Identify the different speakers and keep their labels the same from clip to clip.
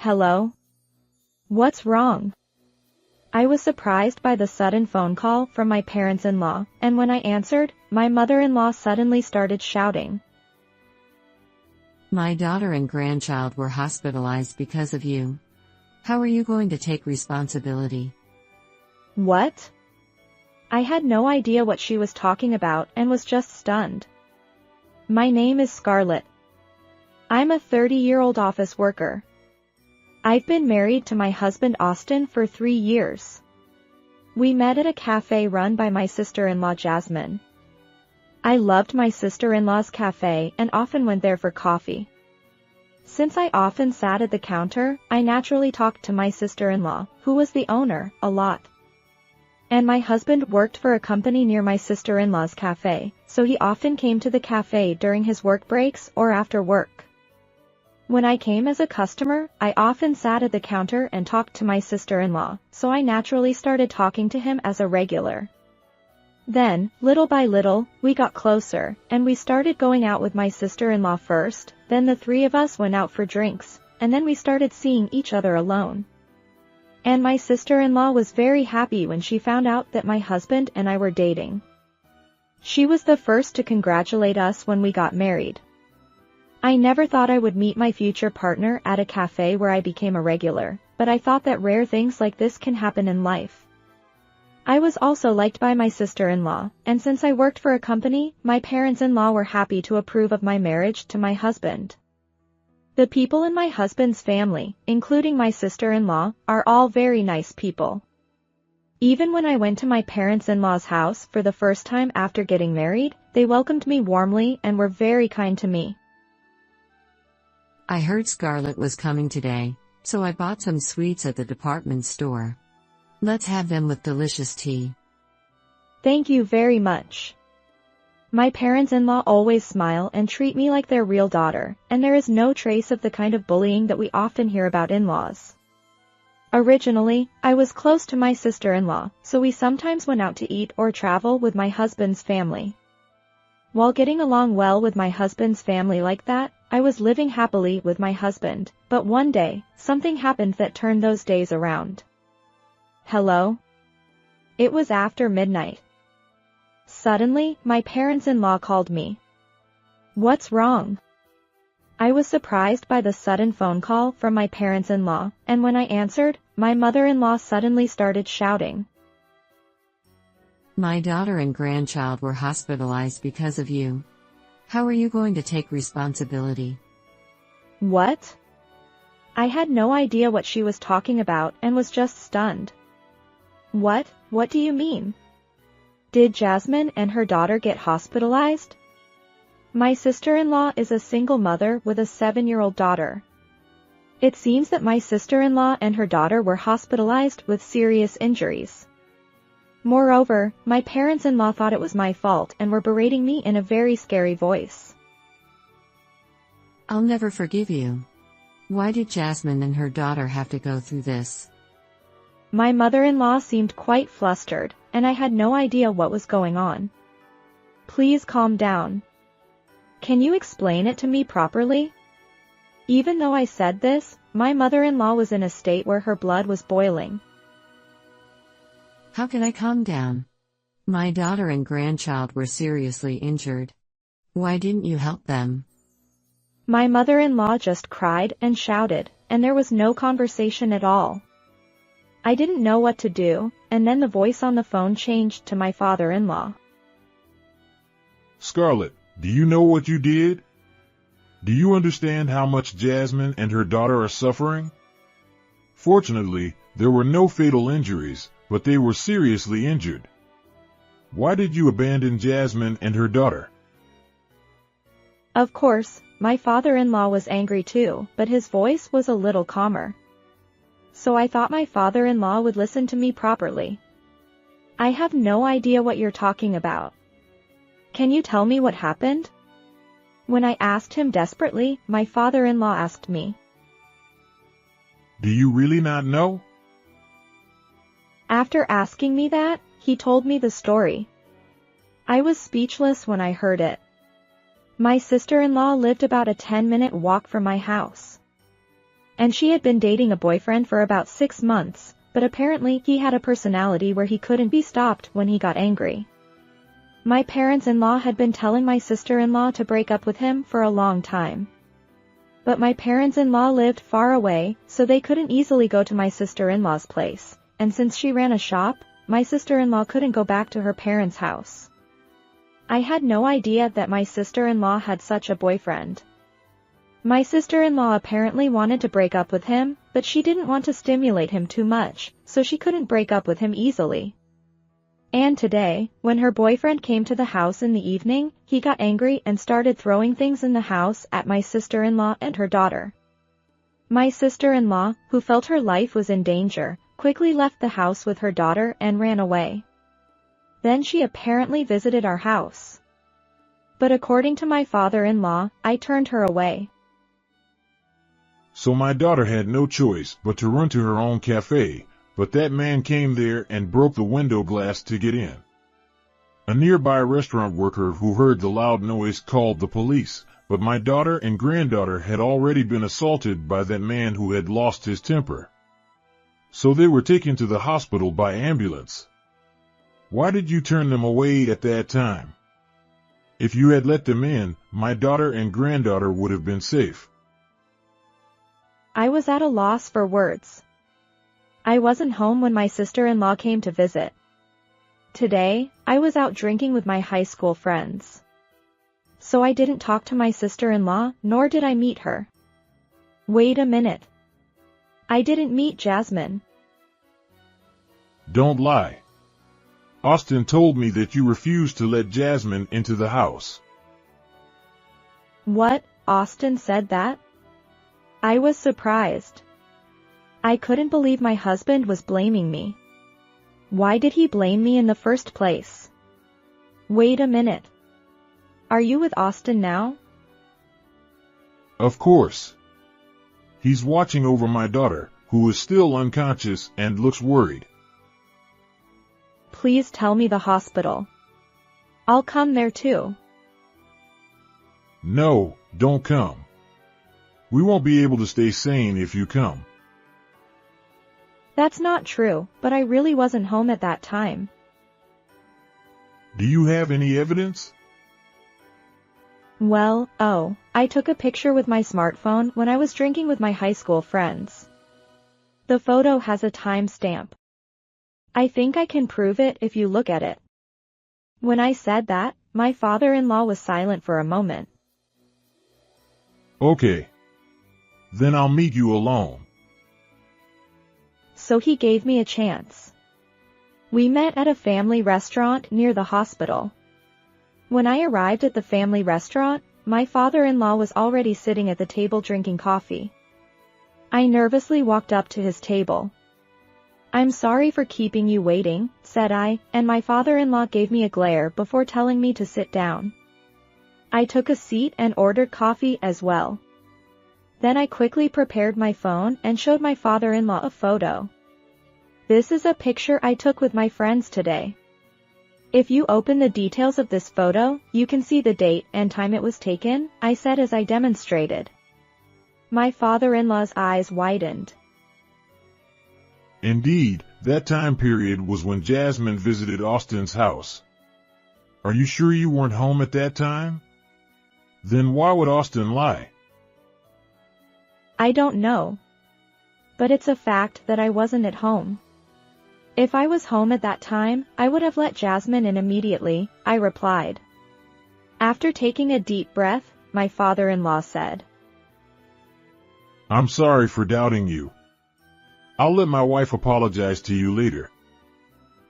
Speaker 1: Hello? What's wrong? I was surprised by the sudden phone call from my parents-in-law, and when I answered, my mother-in-law suddenly started shouting.
Speaker 2: My daughter and grandchild were hospitalized because of you. How are you going to take responsibility?
Speaker 1: What? I had no idea what she was talking about and was just stunned. My name is Scarlett. I'm a 30-year-old office worker. I've been married to my husband Austin for 3 years. We met at a cafe run by my sister-in-law Jasmine. I loved my sister-in-law's cafe and often went there for coffee. Since I often sat at the counter, I naturally talked to my sister-in-law, who was the owner, a lot. And my husband worked for a company near my sister-in-law's cafe, so he often came to the cafe during his work breaks or after work. When I came as a customer, I often sat at the counter and talked to my sister-in-law, so I naturally started talking to him as a regular. Then, little by little, we got closer, and we started going out with my sister-in-law first, then the three of us went out for drinks, and then we started seeing each other alone. And my sister-in-law was very happy when she found out that my husband and I were dating. She was the first to congratulate us when we got married. I never thought I would meet my future partner at a cafe where I became a regular, but I thought that rare things like this can happen in life. I was also liked by my sister-in-law, and since I worked for a company, my parents-in-law were happy to approve of my marriage to my husband. The people in my husband's family, including my sister-in-law, are all very nice people. Even when I went to my parents-in-law's house for the first time after getting married, they welcomed me warmly and were very kind to me.
Speaker 2: I heard Scarlett was coming today, so I bought some sweets at the department store. Let's have them with delicious tea.
Speaker 1: Thank you very much. My parents-in-law always smile and treat me like their real daughter, and there is no trace of the kind of bullying that we often hear about in-laws. Originally, I was close to my sister-in-law, so we sometimes went out to eat or travel with my husband's family. While getting along well with my husband's family like that, I was living happily with my husband, but one day, something happened that turned those days around. Hello? It was after midnight. Suddenly, my parents-in-law called me. What's wrong? I was surprised by the sudden phone call from my parents-in-law, and when I answered, my mother-in-law suddenly started shouting.
Speaker 2: My daughter and grandchild were hospitalized because of you. How are you going to take responsibility?
Speaker 1: What? I had no idea what she was talking about and was just stunned. What do you mean? Did Jasmine and her daughter get hospitalized? My sister-in-law is a single mother with a 7-year-old daughter. It seems that my sister-in-law and her daughter were hospitalized with serious injuries. Moreover, my parents-in-law thought it was my fault and were berating me in a very scary voice.
Speaker 2: I'll never forgive you. Why did Jasmine and her daughter have to go through this?
Speaker 1: My mother-in-law seemed quite flustered, and I had no idea what was going on. Please calm down. Can you explain it to me properly? Even though I said this, my mother-in-law was in a state where her blood was boiling.
Speaker 2: How can I calm down? My daughter and grandchild were seriously injured. Why didn't you help them?
Speaker 1: My mother-in-law just cried and shouted, and there was no conversation at all. I didn't know what to do, and then the voice on the phone changed to my father-in-law.
Speaker 3: Scarlett, do you know what you did? Do you understand how much Jasmine and her daughter are suffering? Fortunately, there were no fatal injuries, but they were seriously injured. Why did you abandon Jasmine and her daughter?
Speaker 1: Of course, my father-in-law was angry too, but his voice was a little calmer. So I thought my father-in-law would listen to me properly. I have no idea what you're talking about. Can you tell me what happened? When I asked him desperately, my father-in-law asked me.
Speaker 3: Do you really not know?
Speaker 1: After asking me that, he told me the story. I was speechless when I heard it. My sister-in-law lived about a 10-minute walk from my house. and she had been dating a boyfriend for about 6 months, but apparently he had a personality where he couldn't be stopped when he got angry. My parents-in-law had been telling my sister-in-law to break up with him for a long time. But my parents-in-law lived far away, so they couldn't easily go to my sister-in-law's place, and since she ran a shop, my sister-in-law couldn't go back to her parents' house. I had no idea that my sister-in-law had such a boyfriend. My sister-in-law apparently wanted to break up with him, but she didn't want to stimulate him too much, so she couldn't break up with him easily. And today, when her boyfriend came to the house in the evening, he got angry and started throwing things in the house at my sister-in-law and her daughter. My sister-in-law, who felt her life was in danger, quickly left the house with her daughter and ran away. Then she apparently visited our house. But according to my father-in-law, I turned her away.
Speaker 3: So my daughter had no choice but to run to her own cafe, but that man came there and broke the window glass to get in. A nearby restaurant worker who heard the loud noise called the police, but my daughter and granddaughter had already been assaulted by that man who had lost his temper. So they were taken to the hospital by ambulance. Why did you turn them away at that time? If you had let them in, my daughter and granddaughter would have been safe.
Speaker 1: I was at a loss for words. I wasn't home when my sister-in-law came to visit. Today, I was out drinking with my high school friends. So I didn't talk to my sister-in-law, nor did I meet her. Wait a minute. I didn't meet Jasmine.
Speaker 3: Don't lie. Austin told me that you refused to let Jasmine into the house.
Speaker 1: What? Austin said that? I was surprised. I couldn't believe my husband was blaming me. Why did he blame me in the first place? Wait a minute. Are you with Austin now?
Speaker 3: Of course. He's watching over my daughter, who is still unconscious and looks worried.
Speaker 1: Please tell me the hospital. I'll come there too.
Speaker 3: No, don't come. We won't be able to stay sane if you come.
Speaker 1: That's not true, but I really wasn't home at that time.
Speaker 3: Do you have any evidence?
Speaker 1: Well, I took a picture with my smartphone when I was drinking with my high school friends. The photo has a timestamp. I think I can prove it if you look at it. When I said that, my father-in-law was silent for a moment.
Speaker 3: Okay. Then I'll meet you alone.
Speaker 1: So he gave me a chance. We met at a family restaurant near the hospital. When I arrived at the family restaurant, my father-in-law was already sitting at the table drinking coffee. I nervously walked up to his table. I'm sorry for keeping you waiting, said I, and my father-in-law gave me a glare before telling me to sit down. I took a seat and ordered coffee as well. Then I quickly prepared my phone and showed my father-in-law a photo. This is a picture I took with my friends today. If you open the details of this photo, you can see the date and time it was taken, I said as I demonstrated. My father-in-law's eyes widened.
Speaker 3: Indeed, that time period was when Jasmine visited Austin's house. Are you sure you weren't home at that time? Then why would Austin lie?
Speaker 1: I don't know. But it's a fact that I wasn't at home. If I was home at that time, I would have let Jasmine in immediately, I replied. After taking a deep breath, my father-in-law said,
Speaker 3: I'm sorry for doubting you. I'll let my wife apologize to you later.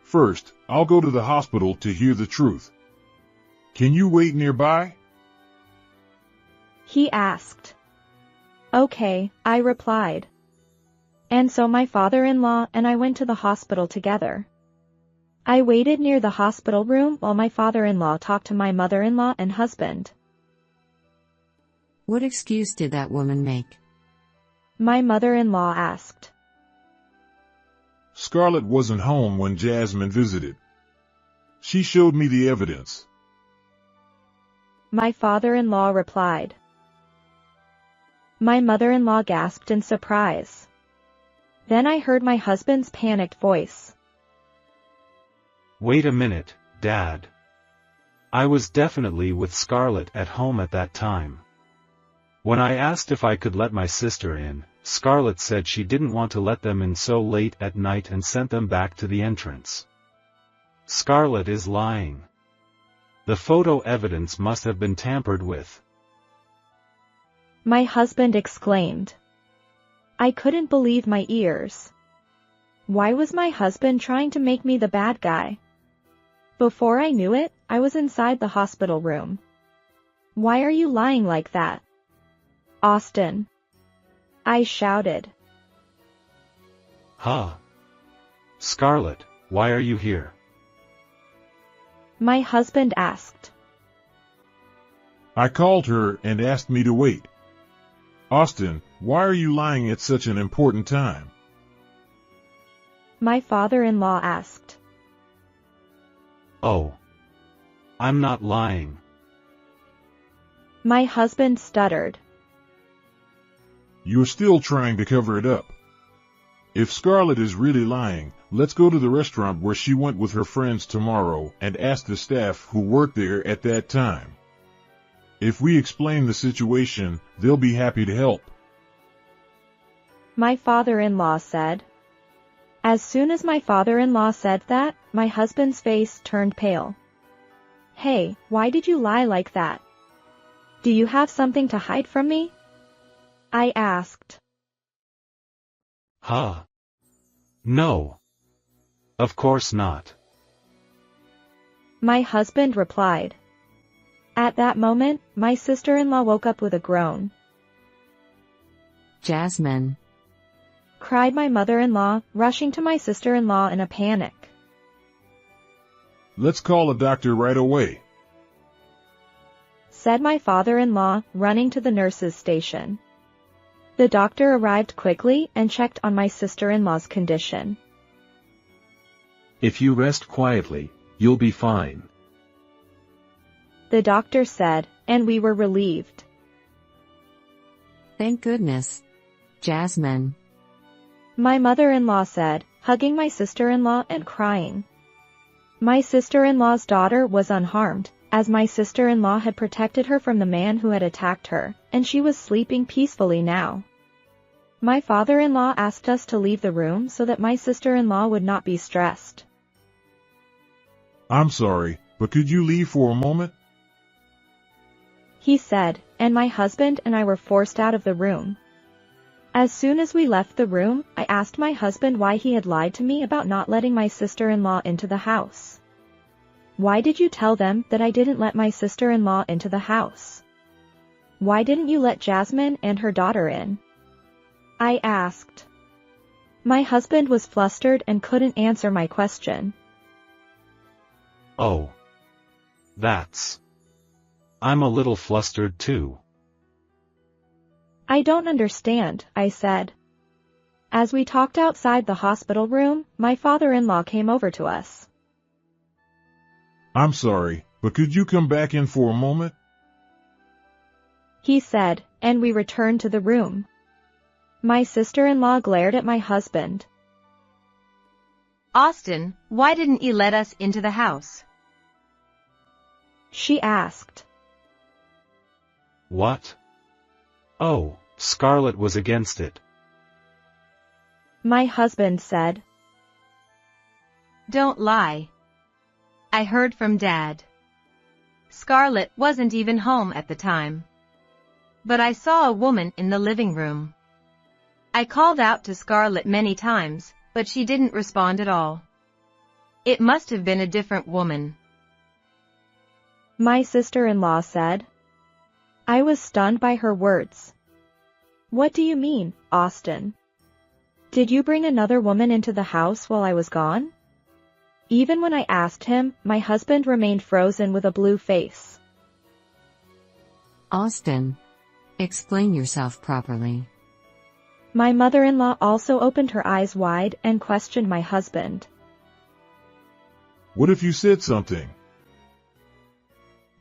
Speaker 3: First, I'll go to the hospital to hear the truth. Can you wait nearby?
Speaker 1: He asked. Okay, I replied. And so my father-in-law and I went to the hospital together. I waited near the hospital room while my father-in-law talked to my mother-in-law and husband.
Speaker 2: What excuse did that woman make?
Speaker 1: My mother-in-law asked.
Speaker 3: Scarlett wasn't home when Jasmine visited. She showed me the evidence.
Speaker 1: My father-in-law replied. My mother-in-law gasped in surprise. Then I heard my husband's panicked voice.
Speaker 4: Wait a minute, Dad. I was definitely with Scarlett at home at that time. When I asked if I could let my sister in, Scarlett said she didn't want to let them in so late at night and sent them back to the entrance. Scarlett is lying. The photo evidence must have been tampered with.
Speaker 1: My husband exclaimed. I couldn't believe my ears. Why was my husband trying to make me the bad guy? Before I knew it, I was inside the hospital room. Why are you lying like that? Austin. I shouted.
Speaker 4: Huh? Scarlett, why are you here?
Speaker 1: My husband asked.
Speaker 3: I called her and asked me to wait. Austin, why are you lying at such an important time?
Speaker 1: My father-in-law asked.
Speaker 4: Oh. I'm not lying.
Speaker 1: My husband stuttered.
Speaker 3: You're still trying to cover it up. If Scarlett is really lying, let's go to the restaurant where she went with her friends tomorrow and ask the staff who worked there at that time. If we explain the situation, they'll be happy to help.
Speaker 1: My father-in-law said. As soon as my father-in-law said that, my husband's face turned pale. Hey, why did you lie like that? Do you have something to hide from me? I asked.
Speaker 4: Huh? No. Of course not.
Speaker 1: My husband replied. At that moment, my sister-in-law woke up with a groan.
Speaker 2: Jasmine,
Speaker 1: Cried my mother-in-law, rushing to my sister-in-law in a panic.
Speaker 3: Let's call a doctor right away.
Speaker 1: Said my father-in-law, running to the nurse's station. The doctor arrived quickly and checked on my sister-in-law's condition.
Speaker 5: If you rest quietly, you'll be fine.
Speaker 1: The doctor said, and we were relieved.
Speaker 2: thank goodness. Jasmine,
Speaker 1: My mother-in-law said, hugging my sister-in-law and crying. My sister-in-law's daughter was unharmed, as my sister-in-law had protected her from the man who had attacked her, and she was sleeping peacefully now. My father-in-law asked us to leave the room so that my sister-in-law would not be stressed.
Speaker 3: I'm sorry, but could you leave for a moment?
Speaker 1: He said, and my husband and I were forced out of the room. As soon as we left the room, I asked my husband why he had lied to me about not letting my sister-in-law into the house. Why did you tell them that I didn't let my sister-in-law into the house? Why didn't you let Jasmine and her daughter in? I asked. My husband was flustered and couldn't answer my question.
Speaker 4: Oh. That's. I'm a little flustered too.
Speaker 1: I don't understand, I said. As we talked outside the hospital room, my father-in-law came over to us.
Speaker 3: I'm sorry, but could you come back in for a moment?
Speaker 1: He said, and we returned to the room. My sister-in-law glared at my husband.
Speaker 6: Austin, why didn't you let us into the house?
Speaker 1: She asked.
Speaker 4: What? Oh, Scarlett was against it.
Speaker 1: My husband said.
Speaker 6: Don't lie. I heard from Dad. Scarlett wasn't even home at the time. But I saw a woman in the living room. I called out to Scarlett many times, but she didn't respond at all. It must have been a different woman.
Speaker 1: My sister-in-law said. I was stunned by her words. What do you mean, Austin? Did you bring another woman into the house while I was gone? Even when I asked him, my husband remained frozen with a blue face.
Speaker 2: Austin, explain yourself properly.
Speaker 1: My mother-in-law also opened her eyes wide and questioned my husband.
Speaker 3: What if you said something?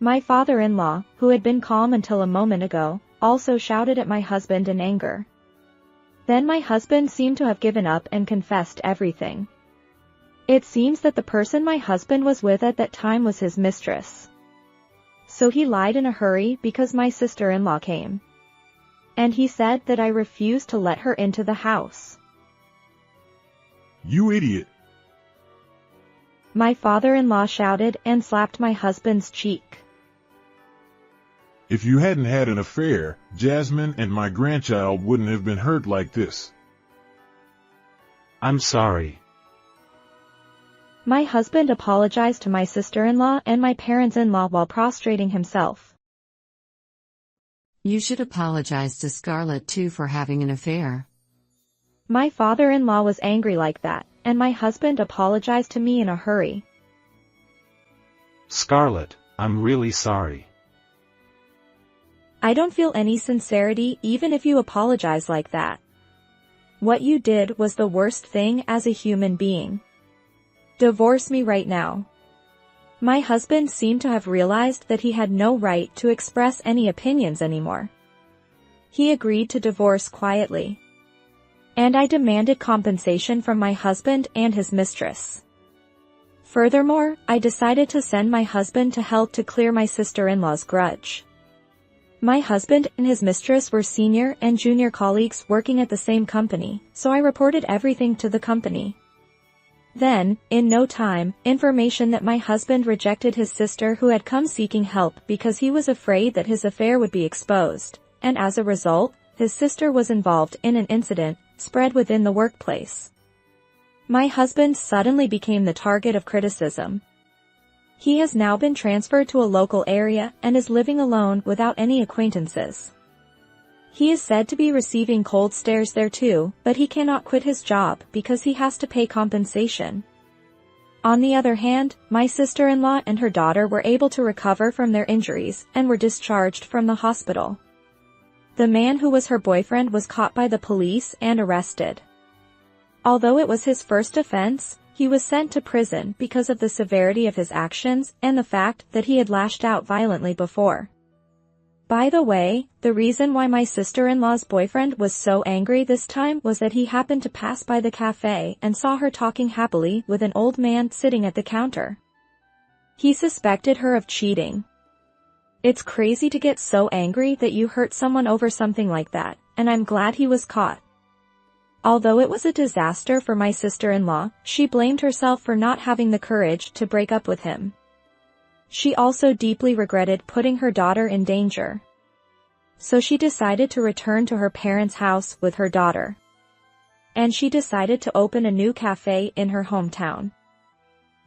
Speaker 1: My father-in-law, who had been calm until a moment ago, also shouted at my husband in anger. Then my husband seemed to have given up and confessed everything. It seems that the person my husband was with at that time was his mistress. So he lied in a hurry because my sister-in-law came. And he said that I refused to let her into the house.
Speaker 3: You idiot!
Speaker 1: My father-in-law shouted and slapped my husband's cheek.
Speaker 3: If you hadn't had an affair, Jasmine and my grandchild wouldn't have been hurt like this.
Speaker 4: I'm sorry.
Speaker 1: My husband apologized to my sister-in-law and my parents-in-law while prostrating himself.
Speaker 2: You should apologize to Scarlett too for having an affair.
Speaker 1: My father-in-law was angry like that, and my husband apologized to me in a hurry.
Speaker 4: Scarlett, I'm really sorry.
Speaker 1: I don't feel any sincerity even if you apologize like that. What you did was the worst thing as a human being. Divorce me right now. My husband seemed to have realized that he had no right to express any opinions anymore. He agreed to divorce quietly. And I demanded compensation from my husband and his mistress. Furthermore, I decided to send my husband to help to clear my sister-in-law's grudge. My husband and his mistress were senior and junior colleagues working at the same company, so I reported everything to the company. Then, in no time, information that my husband rejected his sister who had come seeking help because he was afraid that his affair would be exposed, and as a result, his sister was involved in an incident, spread within the workplace. My husband suddenly became the target of criticism. He has now been transferred to a local area and is living alone without any acquaintances. He is said to be receiving cold stares there too, but he cannot quit his job because he has to pay compensation. On the other hand, my sister-in-law and her daughter were able to recover from their injuries and were discharged from the hospital. The man who was her boyfriend was caught by the police and arrested. Although it was his first offense, he was sent to prison because of the severity of his actions and the fact that he had lashed out violently before. By the way, the reason why my sister-in-law's boyfriend was so angry this time was that he happened to pass by the cafe and saw her talking happily with an old man sitting at the counter. He suspected her of cheating. It's crazy to get so angry that you hurt someone over something like that, and I'm glad he was caught. Although it was a disaster for my sister-in-law, she blamed herself for not having the courage to break up with him. She also deeply regretted putting her daughter in danger. So she decided to return to her parents' house with her daughter. And she decided to open a new cafe in her hometown.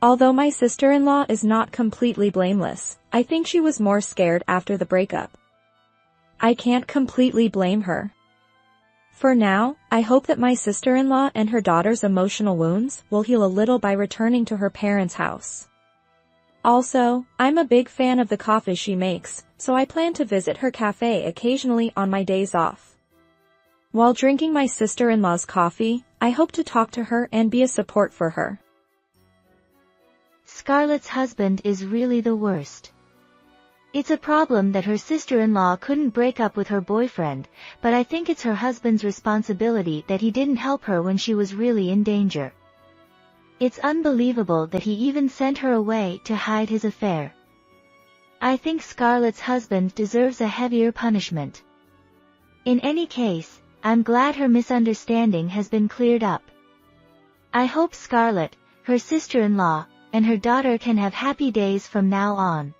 Speaker 1: Although my sister-in-law is not completely blameless, I think she was more scared after the breakup. I can't completely blame her. For now, I hope that my sister-in-law and her daughter's emotional wounds will heal a little by returning to her parents' house. Also, I'm a big fan of the coffee she makes, so I plan to visit her cafe occasionally on my days off. While drinking my sister-in-law's coffee, I hope to talk to her and be a support for her.
Speaker 7: Scarlett's husband is really the worst. It's a problem that her sister-in-law couldn't break up with her boyfriend, but I think it's her husband's responsibility that he didn't help her when she was really in danger. It's unbelievable that he even sent her away to hide his affair. I think Scarlett's husband deserves a heavier punishment. In any case, I'm glad her misunderstanding has been cleared up. I hope Scarlett, her sister-in-law, and her daughter can have happy days from now on.